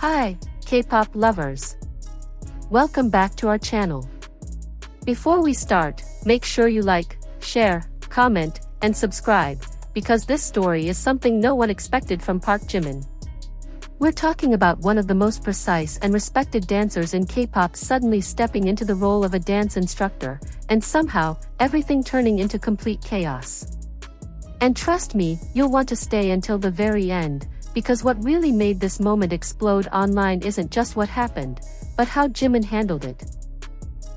Hi, K-pop lovers. Welcome back to our channel. Before we start, make sure you like, share, comment, and subscribe, because this story is something no one expected from Park Jimin. We're talking about one of the most precise and respected dancers in K-pop suddenly stepping into the role of a dance instructor, and somehow, everything turning into complete chaos. And trust me, you'll want to stay until the very end, because what really made this moment explode online isn't just what happened, but how Jimin handled it.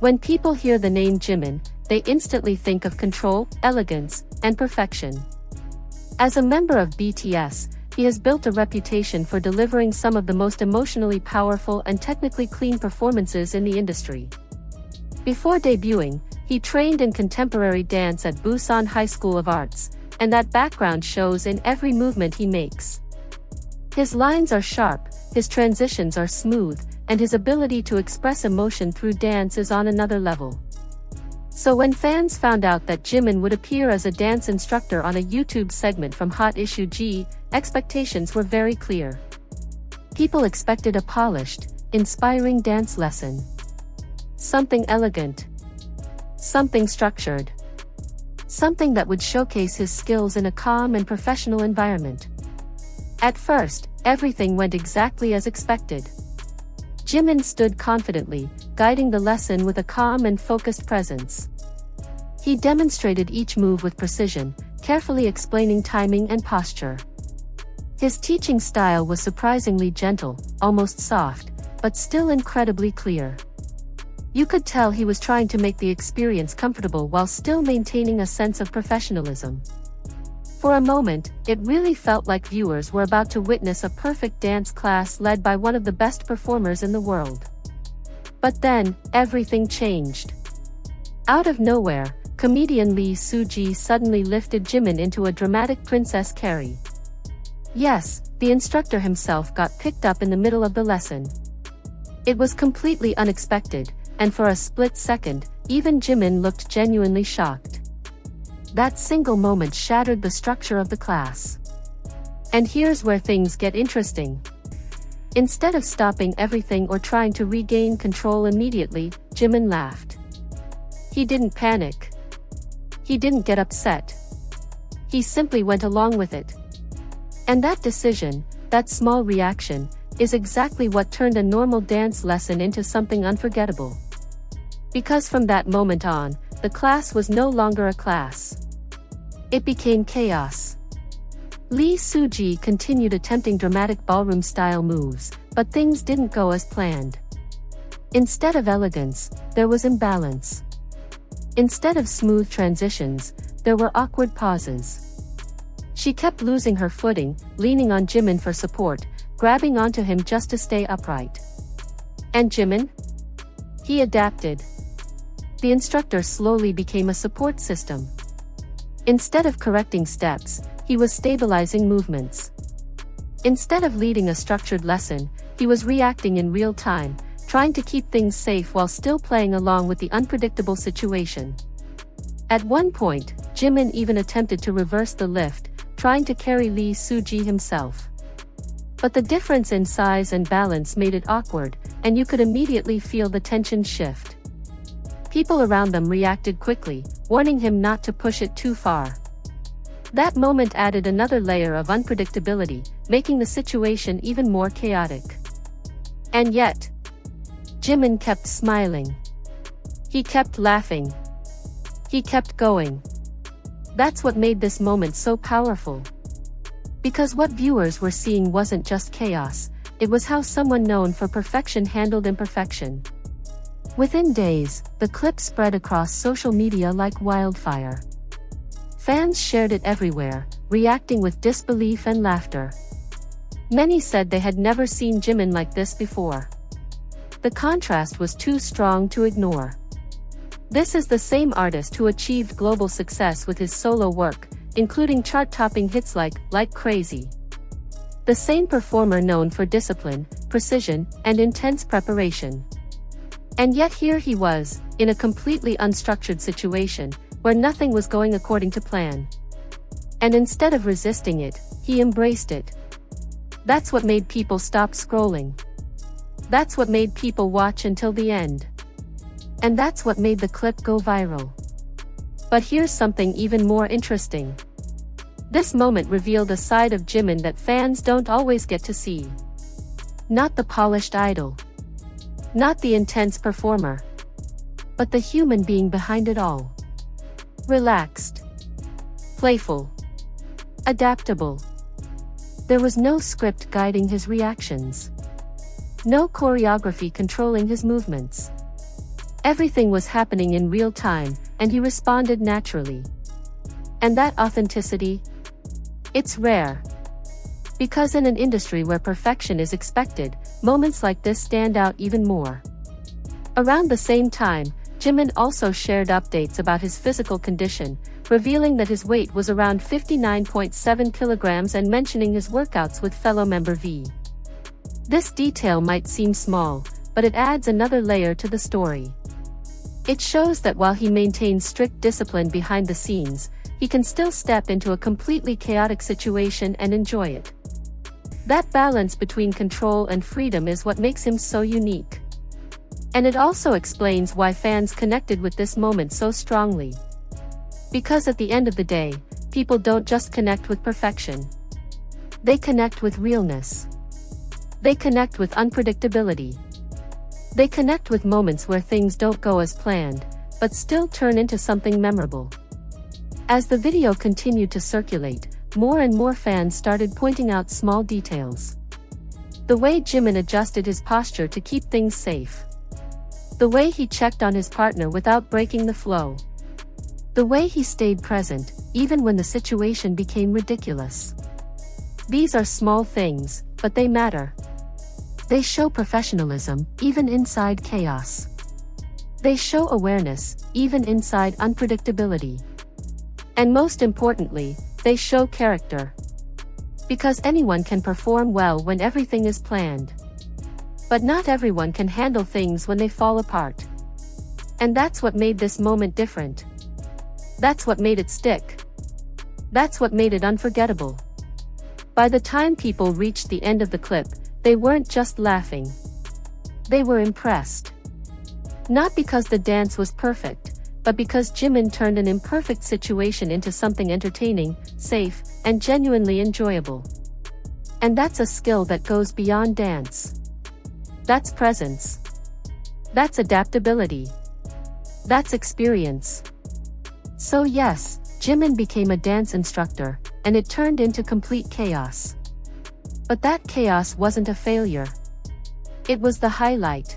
When people hear the name Jimin, they instantly think of control, elegance, and perfection. As a member of BTS, he has built a reputation for delivering some of the most emotionally powerful and technically clean performances in the industry. Before debuting, he trained in contemporary dance at Busan High School of Arts, and that background shows in every movement he makes. His lines are sharp, his transitions are smooth, and his ability to express emotion through dance is on another level. So when fans found out that Jimin would appear as a dance instructor on a YouTube segment from Hot Issue G, expectations were very clear. People expected a polished, inspiring dance lesson. Something elegant. Something structured. Something that would showcase his skills in a calm and professional environment. At first, everything went exactly as expected. Jimin stood confidently, guiding the lesson with a calm and focused presence. He demonstrated each move with precision, carefully explaining timing and posture. His teaching style was surprisingly gentle, almost soft, but still incredibly clear. You could tell he was trying to make the experience comfortable while still maintaining a sense of professionalism. For a moment, it really felt like viewers were about to witness a perfect dance class led by one of the best performers in the world. But then, everything changed. Out of nowhere, comedian Lee Soo-ji suddenly lifted Jimin into a dramatic princess carry. Yes, the instructor himself got picked up in the middle of the lesson. It was completely unexpected, and for a split second, even Jimin looked genuinely shocked. That single moment shattered the structure of the class. And here's where things get interesting. Instead of stopping everything or trying to regain control immediately, Jimin laughed. He didn't panic. He didn't get upset. He simply went along with it. And that decision, that small reaction, is exactly what turned a normal dance lesson into something unforgettable. Because from that moment on, the class was no longer a class. It became chaos. Lee Soo-ji continued attempting dramatic ballroom-style moves, but things didn't go as planned. Instead of elegance, there was imbalance. Instead of smooth transitions, there were awkward pauses. She kept losing her footing, leaning on Jimin for support, grabbing onto him just to stay upright. And Jimin? He adapted. The instructor slowly became a support system. Instead of correcting steps, he was stabilizing movements. Instead of leading a structured lesson, he was reacting in real time, trying to keep things safe while still playing along with the unpredictable situation. At one point, Jimin even attempted to reverse the lift, trying to carry Lee Soo-ji himself. But the difference in size and balance made it awkward, and you could immediately feel the tension shift. People around them reacted quickly, warning him not to push it too far. That moment added another layer of unpredictability, making the situation even more chaotic. And yet, Jimin kept smiling. He kept laughing. He kept going. That's what made this moment so powerful. Because what viewers were seeing wasn't just chaos, it was how someone known for perfection handled imperfection. Within days, the clip spread across social media like wildfire. Fans shared it everywhere, reacting with disbelief and laughter. Many said they had never seen Jimin like this before. The contrast was too strong to ignore. This is the same artist who achieved global success with his solo work, including chart-topping hits like Crazy. The same performer known for discipline, precision, and intense preparation. And yet here he was, in a completely unstructured situation, where nothing was going according to plan. And instead of resisting it, he embraced it. That's what made people stop scrolling. That's what made people watch until the end. And that's what made the clip go viral. But here's something even more interesting. This moment revealed a side of Jimin that fans don't always get to see. Not the polished idol. Not the intense performer. But the human being behind it all. Relaxed. Playful. Adaptable. There was no script guiding his reactions. No choreography controlling his movements. Everything was happening in real time, and he responded naturally. And that authenticity? It's rare. Because in an industry where perfection is expected, moments like this stand out even more. Around the same time, Jimin also shared updates about his physical condition, revealing that his weight was around 59.7 kilograms and mentioning his workouts with fellow member V. This detail might seem small, but it adds another layer to the story. It shows that while he maintains strict discipline behind the scenes, he can still step into a completely chaotic situation and enjoy it. That balance between control and freedom is what makes him so unique. And it also explains why fans connected with this moment so strongly. Because at the end of the day, people don't just connect with perfection. They connect with realness. They connect with unpredictability. They connect with moments where things don't go as planned, but still turn into something memorable. As the video continued to circulate, more and more fans started pointing out small details. The way Jimin adjusted his posture to keep things safe. The way he checked on his partner without breaking the flow. The way he stayed present, even when the situation became ridiculous. These are small things, but they matter. They show professionalism, even inside chaos. They show awareness, even inside unpredictability. And most importantly, they show character. Because anyone can perform well when everything is planned. But not everyone can handle things when they fall apart. And that's what made this moment different. That's what made it stick. That's what made it unforgettable. By the time people reached the end of the clip, they weren't just laughing. They were impressed. Not because the dance was perfect, but because Jimin turned an imperfect situation into something entertaining, safe, and genuinely enjoyable. And that's a skill that goes beyond dance. That's presence. That's adaptability. That's experience. So yes, Jimin became a dance instructor, and it turned into complete chaos. But that chaos wasn't a failure. It was the highlight.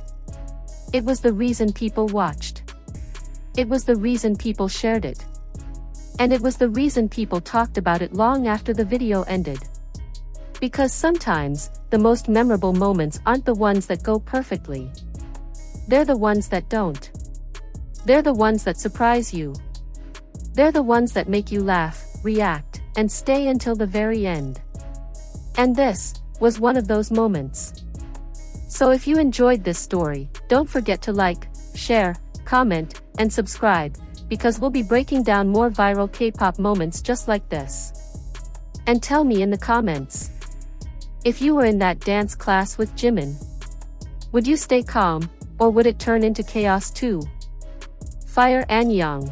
It was the reason people watched. It was the reason people shared it. And it was the reason people talked about it long after the video ended. Because sometimes, the most memorable moments aren't the ones that go perfectly. They're the ones that don't. They're the ones that surprise you. They're the ones that make you laugh, react, and stay until the very end. And this was one of those moments. So if you enjoyed this story, don't forget to like, share, comment, and subscribe, because we'll be breaking down more viral K-pop moments just like this. And tell me in the comments, if you were in that dance class with Jimin, would you stay calm, or would it turn into chaos too? Fire Anyang.